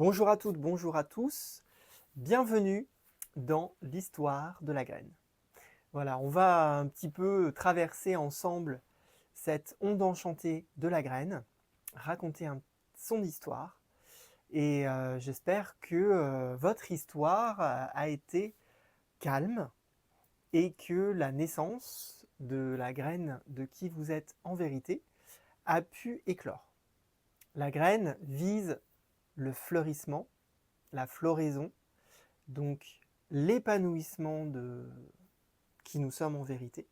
Bonjour à toutes, bonjour à tous. Bienvenue dans l'histoire de la graine. Voilà, on va un petit peu traverser ensemble cette onde enchantée de la graine, raconter son histoire. Et j'espère que votre histoire a été calme et que la naissance de la graine de qui vous êtes en vérité a pu éclore. La graine vise le fleurissement, la floraison, donc l'épanouissement de qui nous sommes en vérité,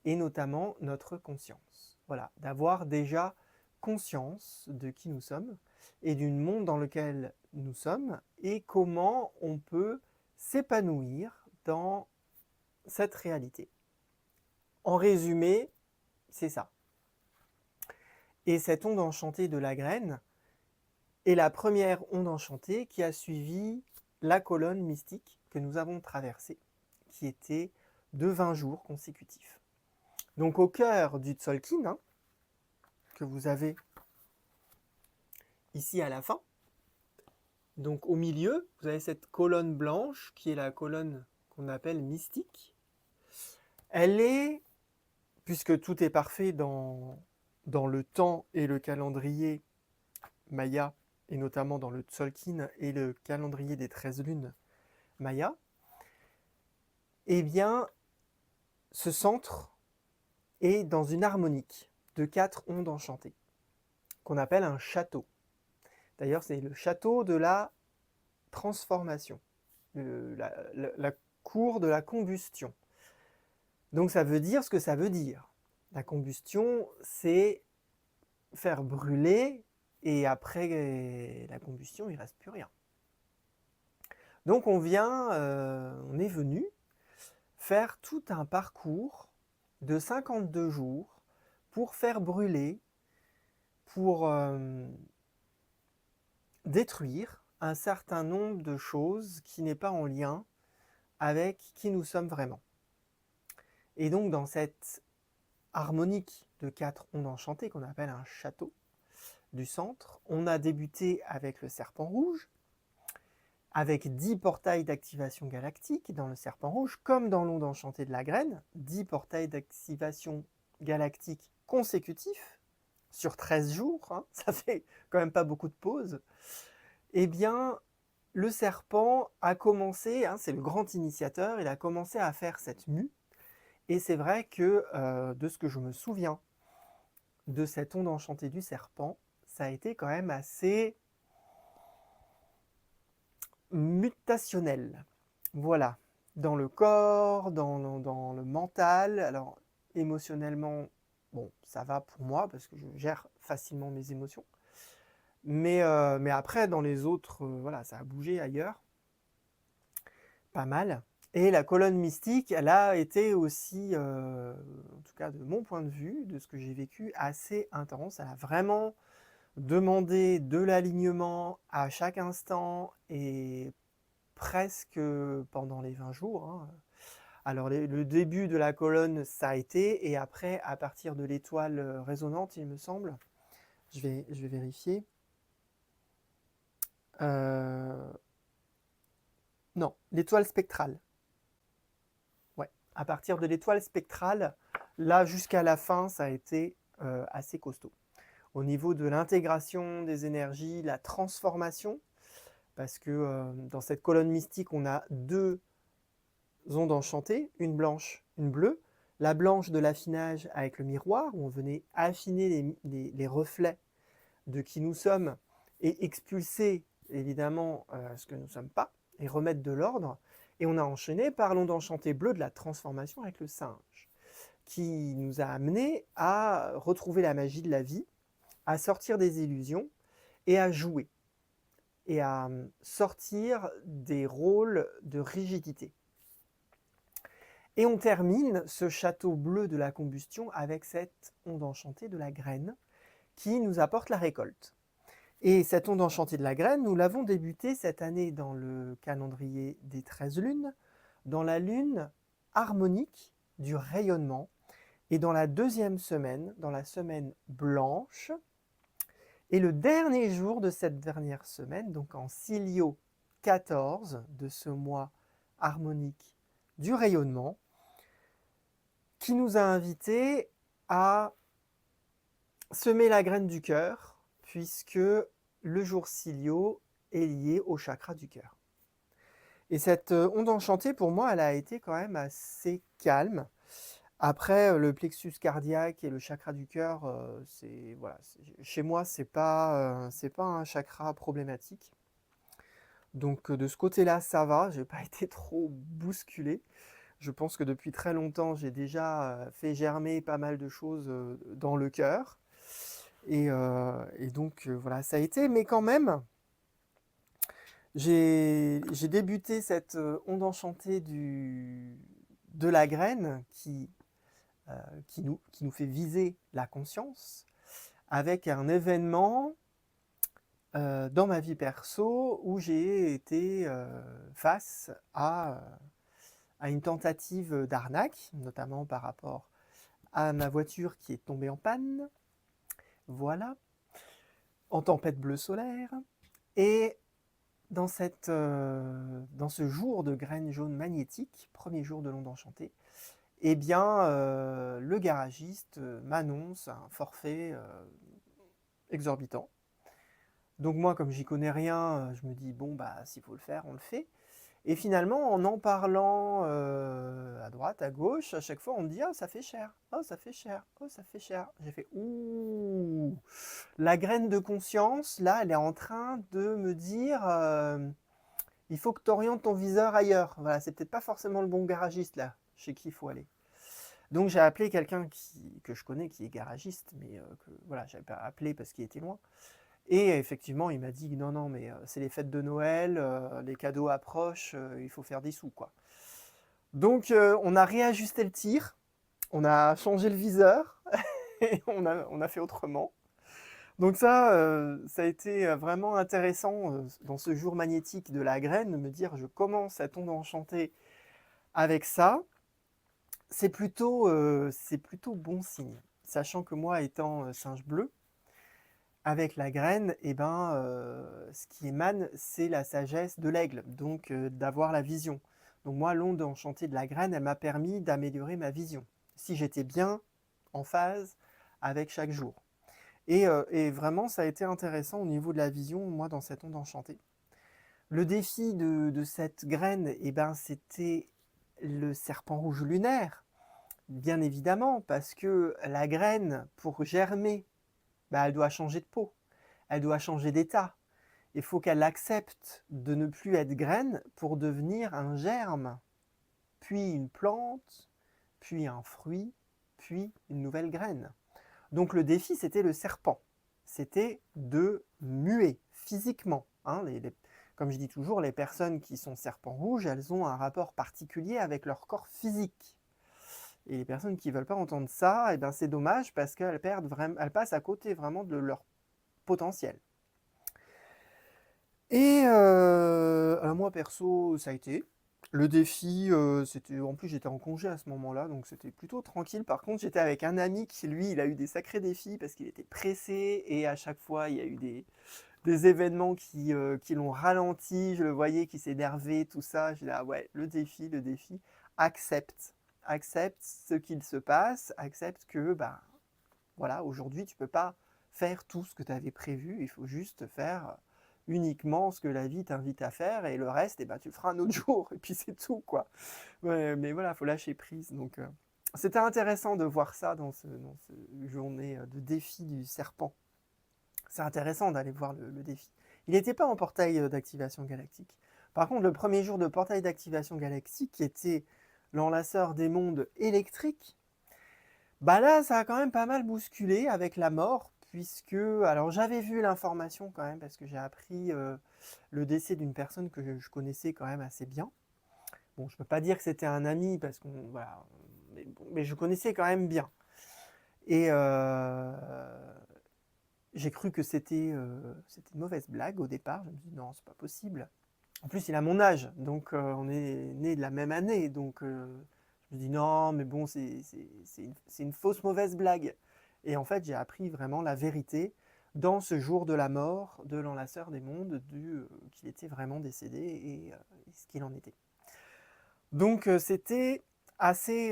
et notamment notre conscience. Voilà, d'avoir déjà conscience de qui nous sommes et du monde dans lequel nous sommes et comment on peut s'épanouir dans cette réalité. En résumé, c'est ça. Et cette onde enchantée de la graine est la première onde enchantée qui a suivi la colonne mystique que nous avons traversée, qui était de 20 jours consécutifs. Donc au cœur du Tzolk'in, que vous avez ici à la fin, donc au milieu, vous avez cette colonne blanche qui est la colonne qu'on appelle mystique. Elle est, puisque tout est parfait dans le temps et le calendrier maya, et notamment dans le Tzolk'in et le calendrier des 13 lunes maya, eh bien, ce centre est dans une harmonique de 4 ondes enchantées, qu'on appelle un château. D'ailleurs, c'est le château de la transformation, la cour de la combustion. Donc ça veut dire ce que ça veut dire. La combustion, c'est faire brûler, et après la combustion, il ne reste plus rien. Donc on est venu faire tout un parcours de 52 jours pour faire brûler, pour détruire un certain nombre de choses qui n'est pas en lien avec qui nous sommes vraiment. Et donc dans cette harmonique de 4 ondes enchantées qu'on appelle un château du centre, on a débuté avec le serpent rouge, avec 10 portails d'activation galactique dans le serpent rouge, comme dans l'onde enchantée de la graine, 10 portails d'activation galactique consécutifs sur 13 jours, hein, ça fait quand même pas beaucoup de pauses. Eh bien, le serpent a commencé, hein, c'est le grand initiateur, il a commencé à faire cette mue. Et c'est vrai que de ce que je me souviens de cette onde enchantée du serpent, ça a été quand même assez mutationnel. Voilà, dans le corps, dans le mental. Alors émotionnellement, bon, ça va pour moi parce que je gère facilement mes émotions. Mais après, dans les autres, voilà, ça a bougé ailleurs. Pas mal. Et la colonne mystique, elle a été aussi, en tout cas de mon point de vue, de ce que j'ai vécu, assez intense. Elle a vraiment demandé de l'alignement à chaque instant et presque pendant les 20 jours. Hein. Alors le début de la colonne, ça a été, et après, à partir de l'étoile résonante, il me semble, je vais vérifier. Non, l'étoile spectrale. Ouais, à partir de l'étoile spectrale, là jusqu'à la fin, ça a été assez costaud. Au niveau de l'intégration des énergies, la transformation, parce que dans cette colonne mystique, on a 2 ondes enchantées, une blanche, une bleue. La blanche de l'affinage avec le miroir, où on venait affiner les reflets de qui nous sommes et expulser évidemment ce que nous ne sommes pas et remettre de l'ordre. Et on a enchaîné par l'onde enchantée bleue de la transformation avec le singe, qui nous a amené à retrouver la magie de la vie, à sortir des illusions et à jouer, et à sortir des rôles de rigidité. Et on termine ce château bleu de la combustion avec cette onde enchantée de la graine qui nous apporte la récolte. Et cette onde enchantée de la graine, nous l'avons débutée cette année dans le calendrier des 13 lunes, dans la lune harmonique du rayonnement, et dans la 2e semaine, dans la semaine blanche, Et le dernier jour de cette dernière semaine, donc en Cilio 14 de ce mois harmonique du rayonnement, qui nous a invités à semer la graine du cœur, puisque le jour Cilio est lié au chakra du cœur. Et cette onde enchantée, pour moi, elle a été quand même assez calme. Après, le plexus cardiaque et le chakra du cœur, voilà, chez moi, c'est pas un chakra problématique. Donc de ce côté-là, ça va, j'ai pas été trop bousculé. Je pense que depuis très longtemps, j'ai déjà fait germer pas mal de choses dans le cœur. Et donc voilà, ça a été, mais quand même, j'ai débuté cette onde enchantée de la graine qui nous fait viser la conscience avec un événement dans ma vie perso où j'ai été face à une tentative d'arnaque, notamment par rapport à ma voiture qui est tombée en panne, voilà, en tempête bleue solaire. Et dans ce jour de graines jaunes magnétiques, premier jour de l'onde enchantée, eh bien, le garagiste m'annonce un forfait exorbitant. Donc moi, comme j'y connais rien, je me dis, bon, bah, s'il faut le faire, on le fait. Et finalement, en parlant à droite, à gauche, à chaque fois, on me dit, ah, ça fait cher, oh, ça fait cher, oh, ça fait cher. J'ai fait, ouh, la graine de conscience, là, elle est en train de me dire, il faut que tu orientes ton viseur ailleurs. Voilà, c'est peut-être pas forcément le bon garagiste, là, chez qui il faut aller. Donc j'ai appelé quelqu'un que je connais, qui est garagiste, mais que voilà, j'avais pas appelé parce qu'il était loin. Et effectivement, il m'a dit non, non, mais c'est les fêtes de Noël, les cadeaux approchent, il faut faire des sous, quoi. Donc on a réajusté le tir, on a changé le viseur, et on a fait autrement. Donc ça a été vraiment intéressant dans ce jour magnétique de la graine, de me dire je commence à tomber enchanté avec ça. C'est plutôt bon signe, sachant que moi, étant singe bleu, avec la graine, eh ben, ce qui émane, c'est la sagesse de l'aigle, donc d'avoir la vision. Donc moi, l'onde enchantée de la graine, elle m'a permis d'améliorer ma vision, si j'étais bien en phase avec chaque jour. Et vraiment, ça a été intéressant au niveau de la vision, moi, dans cette onde enchantée. Le défi de cette graine, eh ben, c'était le serpent rouge lunaire, bien évidemment, parce que la graine, pour germer, bah, elle doit changer de peau, elle doit changer d'état. Il faut qu'elle accepte de ne plus être graine pour devenir un germe, puis une plante, puis un fruit, puis une nouvelle graine. Donc le défi, c'était le serpent. C'était de muer physiquement. Hein, comme je dis toujours, les personnes qui sont serpents rouges, elles ont un rapport particulier avec leur corps physique. Et les personnes qui ne veulent pas entendre ça, eh ben c'est dommage parce qu'elles elles passent à côté vraiment de leur potentiel. Et alors moi perso, ça a été. Le défi, c'était. En plus, j'étais en congé à ce moment-là, donc c'était plutôt tranquille. Par contre, j'étais avec un ami qui, lui, il a eu des sacrés défis parce qu'il était pressé et à chaque fois, il y a eu des événements qui l'ont ralenti. Je le voyais qui s'énervait, tout ça. J'ai dit, ah ouais, le défi, accepte. Accepte ce qu'il se passe, accepte que, bah, voilà, aujourd'hui, tu ne peux pas faire tout ce que tu avais prévu. Il faut juste faire uniquement ce que la vie t'invite à faire et le reste, eh ben, tu le feras un autre jour et puis c'est tout, quoi. Ouais, mais voilà, il faut lâcher prise. Donc, c'était intéressant de voir ça dans cette journée de défi du serpent. C'est intéressant d'aller voir le défi. Il n'était pas en portail d'activation galactique. Par contre, le premier jour de portail d'activation galactique, qui était l'enlaceur des mondes électriques, bah là, ça a quand même pas mal bousculé avec la mort, puisque, alors j'avais vu l'information quand même, parce que j'ai appris le décès d'une personne que je connaissais quand même assez bien. Bon, je peux pas dire que c'était un ami, parce qu'on, voilà, mais je connaissais quand même bien. Et j'ai cru que c'était une mauvaise blague au départ. Je me dis non, c'est pas possible. En plus, il a mon âge, donc on est nés de la même année, donc je me dis non, mais bon, c'est une fausse mauvaise blague. Et en fait, j'ai appris vraiment la vérité dans ce jour de la mort de l'enlaceur des mondes, qu'il était vraiment décédé et ce qu'il en était. Donc c'était assez,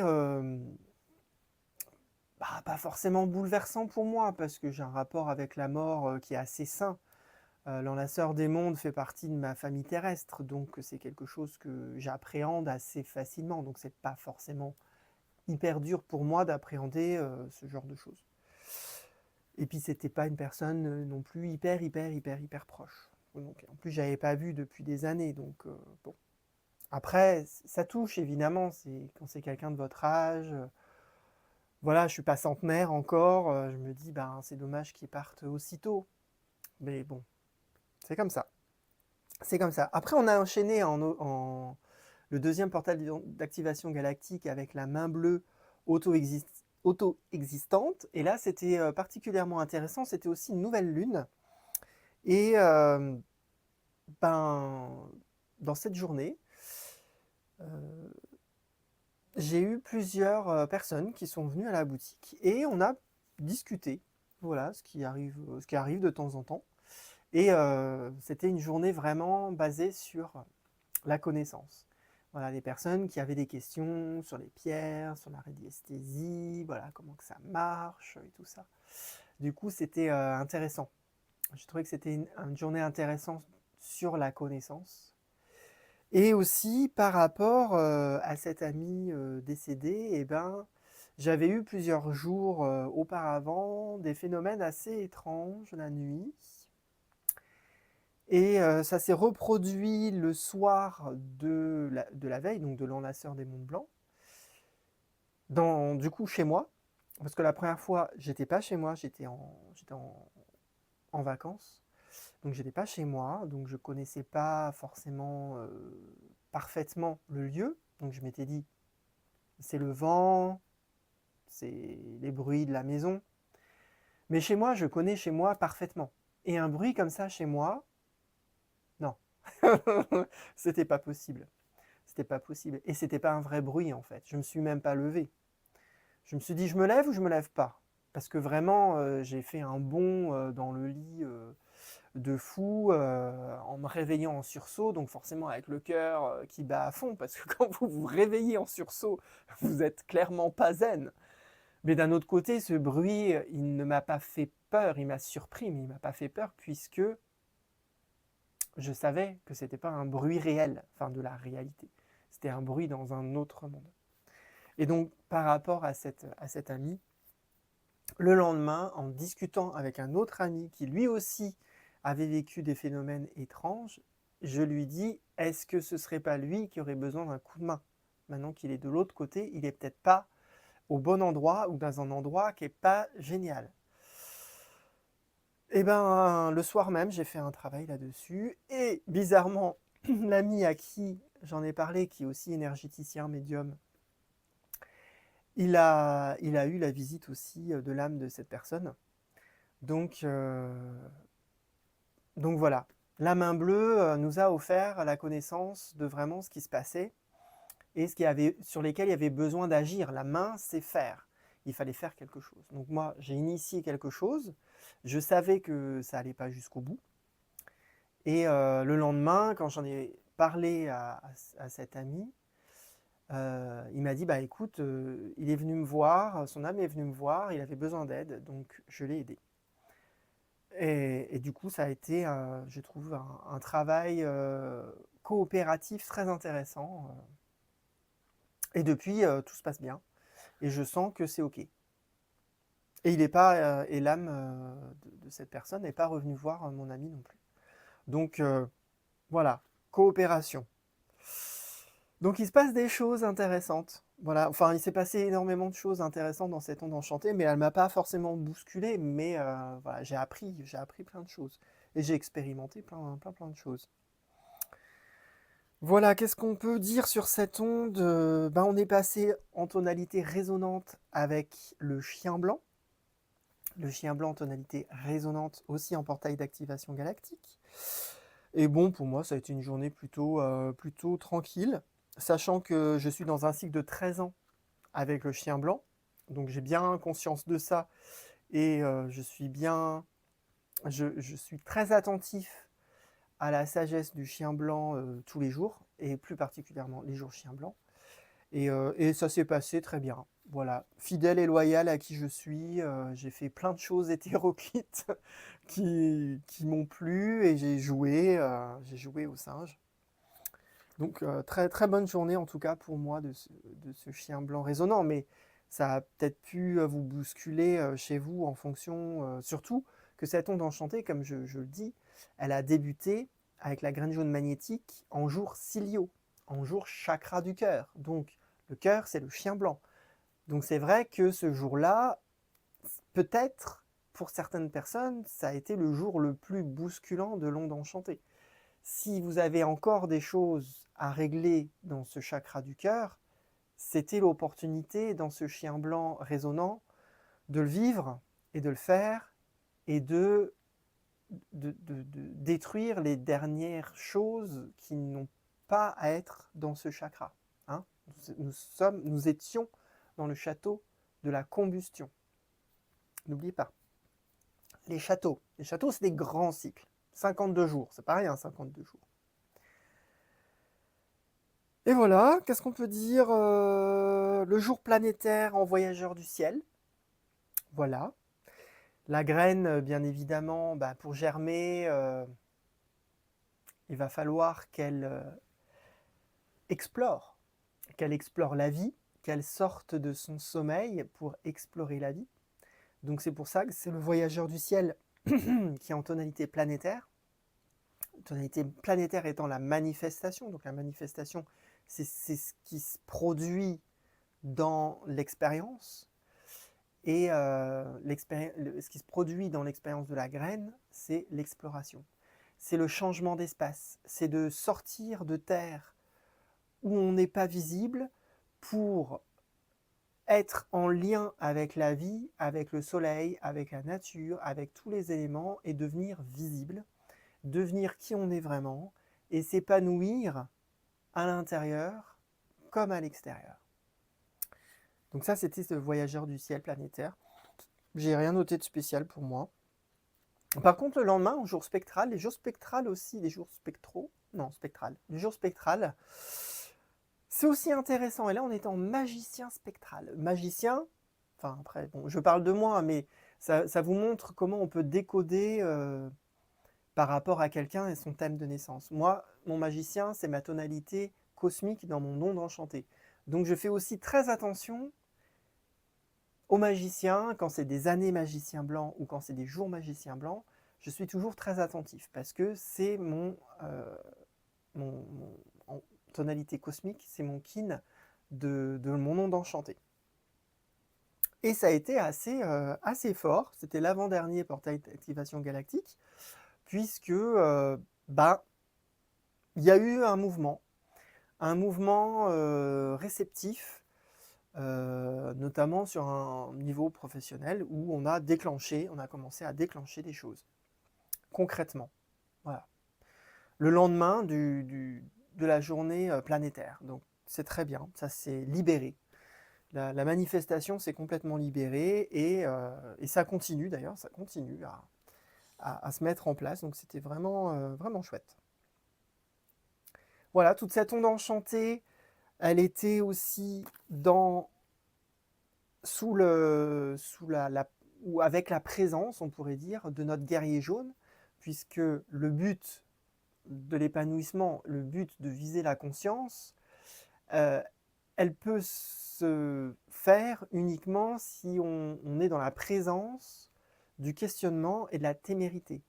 pas forcément bouleversant pour moi, parce que j'ai un rapport avec la mort qui est assez sain. L'enlaceur des mondes fait partie de ma famille terrestre, donc c'est quelque chose que j'appréhende assez facilement, donc c'est pas forcément hyper dur pour moi d'appréhender ce genre de choses. Et puis c'était pas une personne non plus hyper proche. Donc, en plus, j'avais pas vu depuis des années, donc bon. Après, ça touche évidemment, quand c'est quelqu'un de votre âge. Voilà, je suis pas centenaire encore, je me dis, ben, c'est dommage qu'il parte aussitôt. Mais bon, c'est comme ça. C'est comme ça. Après, on a enchaîné le deuxième portal d'activation galactique avec la main bleue auto-existante. Et là, c'était particulièrement intéressant. C'était aussi une nouvelle lune. Et dans cette journée, j'ai eu plusieurs personnes qui sont venues à la boutique et on a discuté. Voilà, ce qui arrive de temps en temps. Et c'était une journée vraiment basée sur la connaissance. Voilà, des personnes qui avaient des questions sur les pierres, sur la radiesthésie, voilà, comment que ça marche et tout ça. Du coup, c'était intéressant. Je trouvais que c'était une journée intéressante sur la connaissance. Et aussi, par rapport à cet ami décédé, eh ben, j'avais eu plusieurs jours auparavant des phénomènes assez étranges la nuit. Et ça s'est reproduit le soir de la veille, donc de l'enlaceur des Monts Blancs, du coup chez moi, parce que la première fois, j'étais pas chez moi, j'étais en vacances, donc j'étais pas chez moi, donc je connaissais pas forcément parfaitement le lieu, donc je m'étais dit, c'est le vent, c'est les bruits de la maison, mais chez moi, je connais chez moi parfaitement. Et un bruit comme ça chez moi, non, c'était pas possible. C'était pas possible. Et c'était pas un vrai bruit en fait. Je me suis même pas levé. Je me suis dit, je me lève ou je me lève pas? Parce que vraiment, j'ai fait un bond dans le lit de fou en me réveillant en sursaut, donc forcément avec le cœur qui bat à fond, parce que quand vous vous réveillez en sursaut, vous êtes clairement pas zen. Mais d'un autre côté, ce bruit, il ne m'a pas fait peur, il m'a surpris, mais il m'a pas fait peur puisque je savais que c'était pas un bruit réel, enfin de la réalité. C'était un bruit dans un autre monde. Et donc, par rapport à cet ami, le lendemain, en discutant avec un autre ami qui lui aussi avait vécu des phénomènes étranges, je lui dis, est-ce que ce ne serait pas lui qui aurait besoin d'un coup de main? Maintenant qu'il est de l'autre côté, il n'est peut-être pas au bon endroit ou dans un endroit qui n'est pas génial. Et ben, le soir même, j'ai fait un travail là-dessus. Et bizarrement, l'ami à qui j'en ai parlé, qui est aussi énergéticien, médium, il a eu la visite aussi de l'âme de cette personne. Donc voilà, la main bleue nous a offert la connaissance de vraiment ce qui se passait et sur lesquels il y avait besoin d'agir. La main, c'est faire. Il fallait faire quelque chose. Donc moi, j'ai initié quelque chose. Je savais que ça n'allait pas jusqu'au bout. Et le lendemain, quand j'en ai parlé à cet ami, il m'a dit, bah écoute, il est venu me voir, son âme est venue me voir, il avait besoin d'aide, donc je l'ai aidé. Et du coup, ça a été, je trouve, un travail coopératif très intéressant. Et depuis, tout se passe bien. Et je sens que c'est OK. Et et l'âme de cette personne n'est pas revenue voir mon ami non plus. Donc voilà, coopération. Donc il se passe des choses intéressantes. Voilà, enfin il s'est passé énormément de choses intéressantes dans cette onde enchantée, mais elle m'a pas forcément bousculé, mais voilà, j'ai appris plein de choses. Et j'ai expérimenté plein de choses. Voilà, qu'est-ce qu'on peut dire sur cette onde? On est passé en tonalité résonante avec le chien blanc. Le chien blanc en tonalité résonante aussi en portail d'activation galactique. Et bon, pour moi, ça a été une journée plutôt tranquille, sachant que je suis dans un cycle de 13 ans avec le chien blanc. Donc j'ai bien conscience de ça et je suis bien je suis très attentif à la sagesse du chien blanc tous les jours, et plus particulièrement les jours chien blanc. Et ça s'est passé très bien. Voilà, fidèle et loyal à qui je suis, j'ai fait plein de choses hétéroclites qui m'ont plu, et j'ai joué au singe. Donc très, très bonne journée en tout cas pour moi de ce chien blanc résonnant, mais ça a peut-être pu vous bousculer chez vous en fonction, surtout que cette onde enchantée, comme je le dis, elle a débuté avec la graine jaune magnétique en jour cilio, en jour chakra du cœur. Donc le cœur, c'est le chien blanc. Donc c'est vrai que ce jour-là, peut-être pour certaines personnes, ça a été le jour le plus bousculant de l'onde enchantée. Si vous avez encore des choses à régler dans ce chakra du cœur, c'était l'opportunité dans ce chien blanc résonnant de le vivre et de le faire, et de détruire les dernières choses qui n'ont pas à être dans ce chakra. Hein, nous étions dans le château de la combustion. N'oubliez pas. Les châteaux, c'est des grands cycles. 52 jours, c'est pas rien, 52 jours. Et voilà, qu'est-ce qu'on peut dire le jour planétaire en voyageur du ciel. Voilà. La graine, bien évidemment, pour germer, il va falloir explore, qu'elle explore la vie, qu'elle sorte de son sommeil pour explorer la vie. Donc c'est pour ça que c'est le voyageur du ciel qui est en tonalité planétaire. Tonalité planétaire étant la manifestation. Donc la manifestation, c'est ce qui se produit dans l'expérience. Et ce qui se produit dans l'expérience de la graine, c'est l'exploration. C'est le changement d'espace. C'est de sortir de terre où on n'est pas visible pour être en lien avec la vie, avec le soleil, avec la nature, avec tous les éléments, et devenir visible, devenir qui on est vraiment, et s'épanouir à l'intérieur comme à l'extérieur. Donc ça, c'était ce voyageur du ciel planétaire. J'ai rien noté de spécial pour moi. Par contre, le lendemain, au jour spectral, les jours spectrales aussi, les jours spectraux, non, spectral, les jours spectrales, c'est aussi intéressant. Et là, on est en magicien spectral. Magicien, enfin après, bon, je parle de moi, mais ça vous montre comment on peut décoder par rapport à quelqu'un et son thème de naissance. Moi, mon magicien, c'est ma tonalité cosmique dans mon onde enchantée. Donc je fais aussi très attention aux magiciens, quand c'est des années magicien blanc ou quand c'est des jours magicien blanc, je suis toujours très attentif parce que c'est mon tonalité cosmique, c'est mon kin de mon onde enchantée. Et ça a été assez fort, c'était l'avant-dernier portail d'activation galactique, puisque il y a eu un mouvement réceptif, notamment sur un niveau professionnel où on a commencé à déclencher des choses, concrètement. Voilà. Le lendemain de la journée planétaire. Donc c'est très bien, ça s'est libéré. La manifestation s'est complètement libérée, et ça continue d'ailleurs, ça continue à se mettre en place. Donc c'était vraiment, vraiment chouette. Voilà, toute cette onde enchantée, elle était aussi ou avec la présence, on pourrait dire, de notre guerrier jaune, puisque le but de l'épanouissement, le but de viser la conscience, elle peut se faire uniquement si on est dans la présence du questionnement et de la témérité.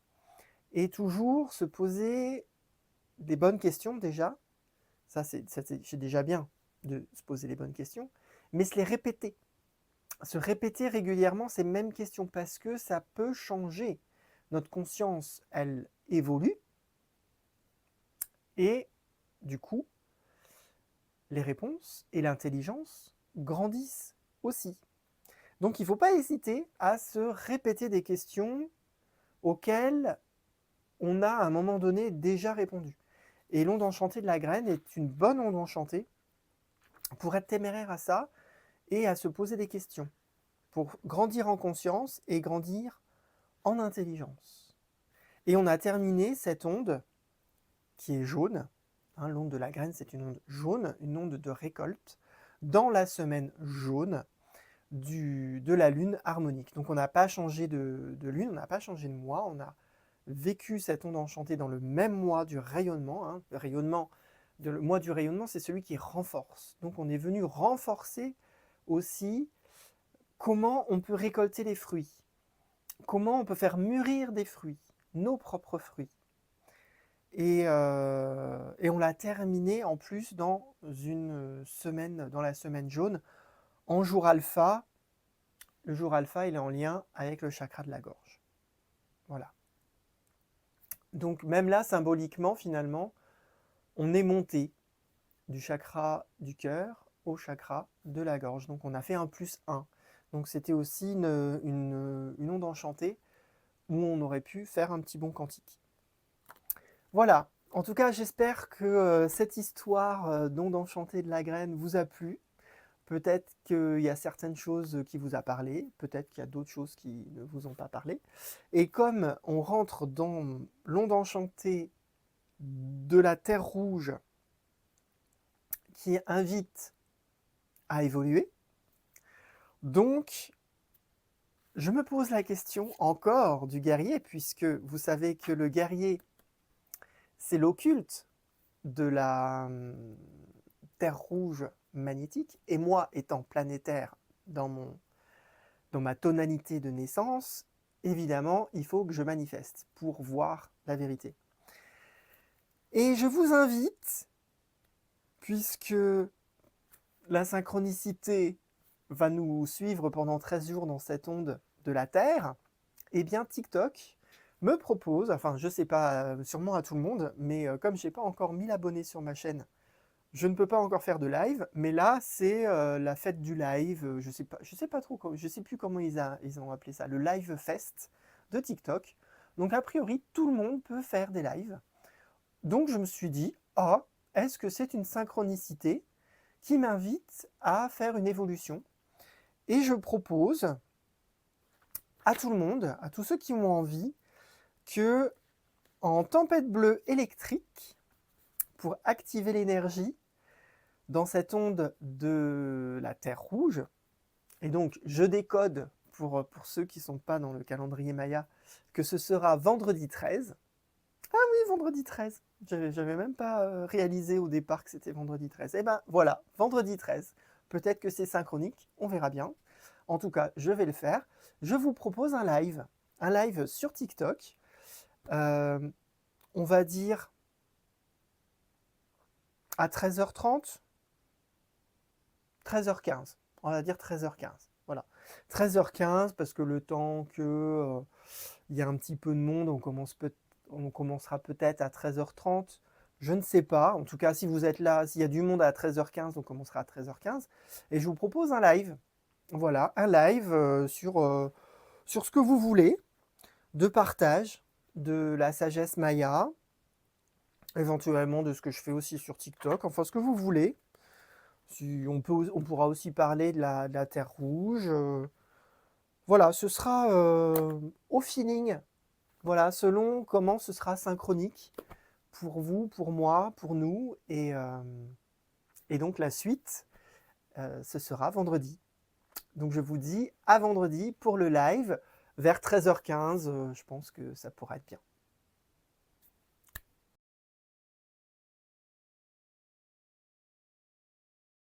Et toujours se poser des bonnes questions déjà, c'est déjà bien de se poser les bonnes questions, mais se répéter régulièrement ces mêmes questions, parce que ça peut changer. Notre conscience, elle évolue, et du coup, les réponses et l'intelligence grandissent aussi. Donc il ne faut pas hésiter à se répéter des questions auxquelles on a à un moment donné déjà répondu. Et l'onde enchantée de la graine est une bonne onde enchantée pour être téméraire à ça et à se poser des questions, pour grandir en conscience et grandir en intelligence. Et on a terminé cette onde qui est jaune, hein, l'onde de la graine c'est une onde jaune, une onde de récolte, dans la semaine jaune de la lune harmonique. Donc on n'a pas changé de lune, on n'a pas changé de mois, on a vécu cette onde enchantée dans le même mois du rayonnement. Hein. Le mois du rayonnement, c'est celui qui renforce. Donc on est venu renforcer aussi comment on peut récolter les fruits, comment on peut faire mûrir des fruits, nos propres fruits. Et on l'a terminé en plus dans une semaine, dans la semaine jaune, en jour alpha. Le jour alpha, il est en lien avec le chakra de la gorge. Voilà. Donc même là, symboliquement, finalement, on est monté du chakra du cœur au chakra de la gorge. Donc on a fait un +1. Donc c'était aussi une onde enchantée où on aurait pu faire un petit bond quantique. Voilà. En tout cas, j'espère que cette histoire d'onde enchantée de la graine vous a plu. Peut-être qu'il y a certaines choses qui vous a parlé, peut-être qu'il y a d'autres choses qui ne vous ont pas parlé. Et comme on rentre dans l'onde enchantée de la Terre rouge qui invite à évoluer, donc je me pose la question encore du guerrier, puisque vous savez que le guerrier, c'est l'occulte de la Terre rouge magnétique, et moi étant planétaire dans ma tonalité de naissance, évidemment, il faut que je manifeste pour voir la vérité. Et je vous invite, puisque la synchronicité va nous suivre pendant 13 jours dans cette onde de la Terre, eh bien TikTok me propose, enfin je sais pas, sûrement à tout le monde, mais comme je n'ai pas encore 1000 abonnés sur ma chaîne, je ne peux pas encore faire de live, mais là c'est la fête du live, je sais pas trop, je sais plus comment ils ont appelé ça, le live fest de TikTok. Donc a priori tout le monde peut faire des lives. Donc je me suis dit, ah, est-ce que c'est une synchronicité qui m'invite à faire une évolution? Et je propose à tout le monde, à tous ceux qui ont envie, que en tempête bleue électrique, pour activer l'énergie dans cette onde de la Terre rouge, et donc je décode pour ceux qui ne sont pas dans le calendrier Maya, que ce sera vendredi 13. Ah oui, vendredi 13. J'avais même pas réalisé au départ que c'était vendredi 13. Eh ben voilà, vendredi 13. Peut-être que c'est synchronique, on verra bien. En tout cas, je vais le faire. Je vous propose un live sur TikTok. On va dire à 13h30, 13h15. On va dire 13h15. Voilà. 13h15 parce que le temps que y a un petit peu de monde, on commencera peut-être à 13h30. Je ne sais pas. En tout cas, si vous êtes là, s'il y a du monde à 13h15, on commencera à 13h15. Et je vous propose un live. Voilà, un live sur ce que vous voulez, de partage de la sagesse Maya, éventuellement de ce que je fais aussi sur TikTok, enfin ce que vous voulez. On pourra aussi parler de la Terre rouge. Voilà, ce sera au feeling, voilà, selon comment ce sera synchronique pour vous, pour moi, pour nous. Et donc la suite, ce sera vendredi. Donc je vous dis à vendredi pour le live, vers 13h15, je pense que ça pourra être bien.